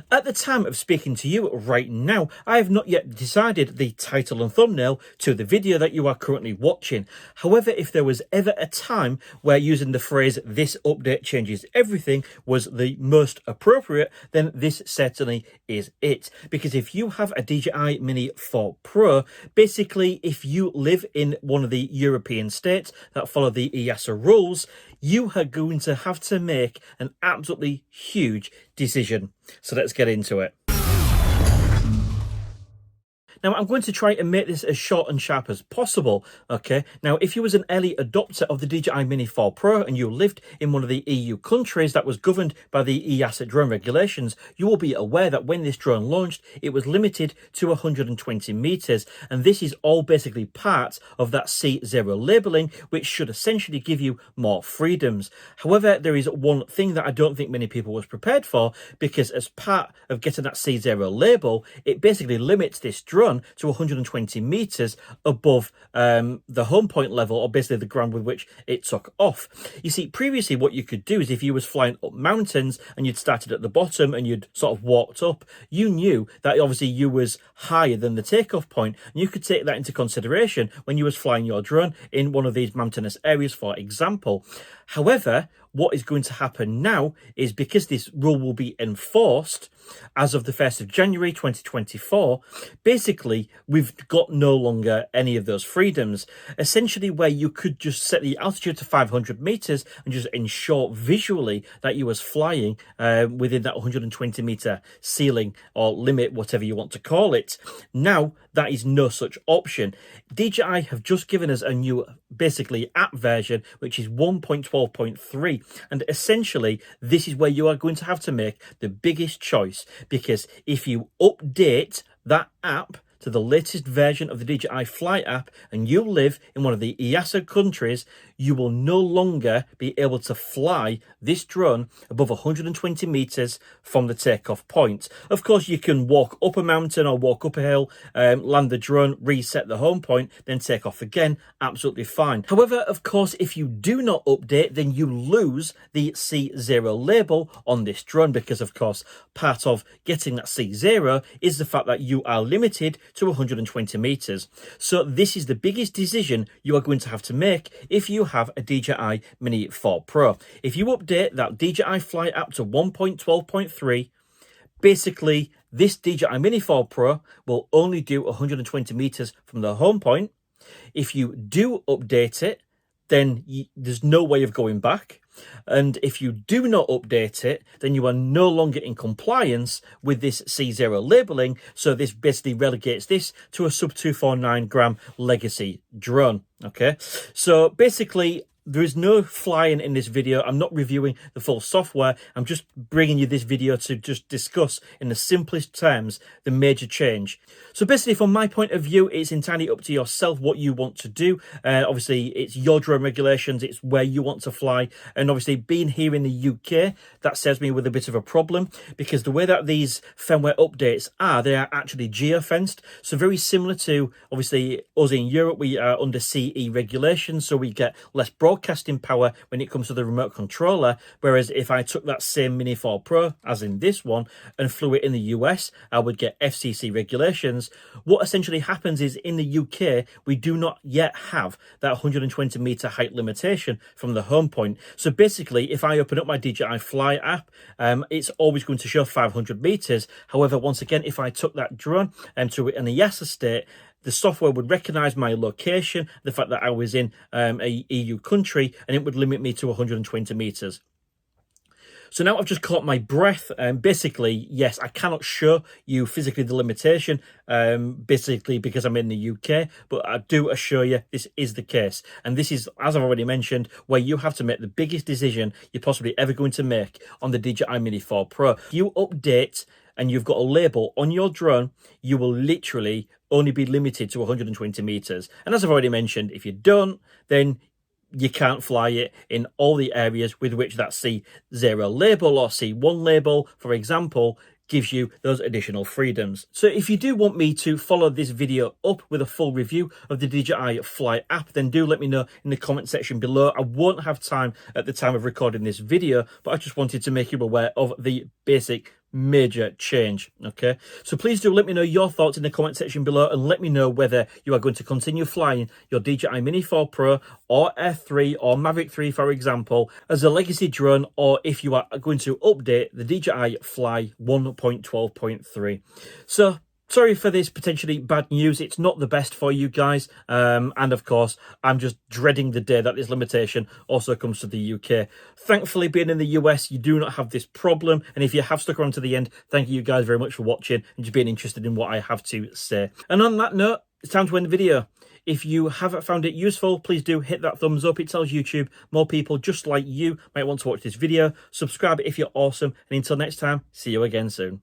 At the time of speaking to you right now, I have not yet decided the title and thumbnail to the video that you are currently watching. However, if there was ever a time where using the phrase "this update changes everything" was the most appropriate, then this certainly is it. Because if you have a DJI Mini 4 Pro, basically if you live in one of the European states that follow the EASA rules, you are going to have to make an absolutely huge decision. So let's get into it. Now, I'm going to try and make this as short and sharp as possible, okay? Now, if you was an early adopter of the DJI Mini 4 Pro and you lived in one of the EU countries that was governed by the EASA drone regulations, you will be aware that when this drone launched, it was limited to 120 meters. And this is all basically part of that C0 labeling, which should essentially give you more freedoms. However, there is one thing that I don't think many people was prepared for, because as part of getting that C0 label, it basically limits this drone to 120 meters above the home point level, or basically the ground with which it took off. You see, previously what you could do is if you was flying up mountains and you'd started at the bottom and you'd sort of walked up, you knew that obviously you was higher than the takeoff point, and you could take that into consideration when you was flying your drone in one of these mountainous areas, for example. However, what is going to happen now is, because this rule will be enforced as of the 1st of January 2024, basically we've got no longer any of those freedoms. Essentially, where you could just set the altitude to 500 meters and just ensure visually that you was flying within that 120 meter ceiling or limit, whatever you want to call it. Now, that is no such option. DJI have just given us a new, basically, app version, which is 1.12.3. And essentially, this is where you are going to have to make the biggest choice, because if you update that app to the latest version of the DJI Fly app and you live in one of the EASA countries, you will no longer be able to fly this drone above 120 meters from the takeoff point. Of course, you can walk up a mountain or walk up a hill, land the drone, reset the home point, then take off again, absolutely fine. However, of course, if you do not update, then you lose the C0 label on this drone, because of course, part of getting that C0 is the fact that you are limited to 120 meters. So this is the biggest decision you are going to have to make if you have a DJI Mini 4 Pro. If you update that DJI Fly app to 1.12.3, basically this DJI Mini 4 Pro will only do 120 meters from the home point. If you do update it, then there's no way of going back. And if you do not update it, then you are no longer in compliance with this C0 labeling. So this basically relegates this to a sub 249 gram legacy drone. Okay, so basically, there is no flying in this video. I'm not reviewing the full software. I'm just bringing you this video to just discuss in the simplest terms the major change. So basically, from my point of view, it's entirely up to yourself what you want to do. Obviously, it's your drone regulations. It's where you want to fly. And obviously, being here in the UK, that serves me with a bit of a problem, because the way that these firmware updates are, they are actually geofenced. So very similar to, obviously, us in Europe, we are under CE regulations, so we get less broadcasting power when it comes to the remote controller. Whereas if I took that same Mini 4 Pro, as in this one, and flew it in the US, I would get FCC regulations. What essentially happens is, in the UK, we do not yet have that 120 meter height limitation from the home point. So basically, if I open up my DJI Fly app, it's always going to show 500 meters. However, once again, if I took that drone to an EASA state, the software would recognize my location, the fact that I was in a EU country, and it would limit me to 120 meters. So now I've just caught my breath. Basically, yes, I cannot show you physically the limitation, basically because I'm in the UK, but I do assure you this is the case. And this is, as I've already mentioned, where you have to make the biggest decision you're possibly ever going to make on the DJI Mini 4 Pro. If you update and you've got a label on your drone, you will literally only be limited to 120 meters. And as I've already mentioned, if you don't, then you can't fly it in all the areas with which that C0 label or C1 label, for example, gives you those additional freedoms. So if you do want me to follow this video up with a full review of the DJI Fly app, then do let me know in the comment section below. I won't have time at the time of recording this video, but I just wanted to make you aware of the basic major change. Okay, so please do let me know your thoughts in the comment section below, and let me know whether you are going to continue flying your DJI Mini 4 Pro or F3 or Mavic 3, for example, as a legacy drone, or if you are going to update the DJI Fly 1.12.3. So sorry for this potentially bad news. It's not the best for you guys. And of course, I'm just dreading the day that this limitation also comes to the UK. Thankfully, being in the US, you do not have this problem. And if you have stuck around to the end, thank you guys very much for watching and just being interested in what I have to say. And on that note, it's time to end the video. If you have found it useful, please do hit that thumbs up. It tells YouTube more people just like you might want to watch this video. Subscribe if you're awesome. And until next time, see you again soon.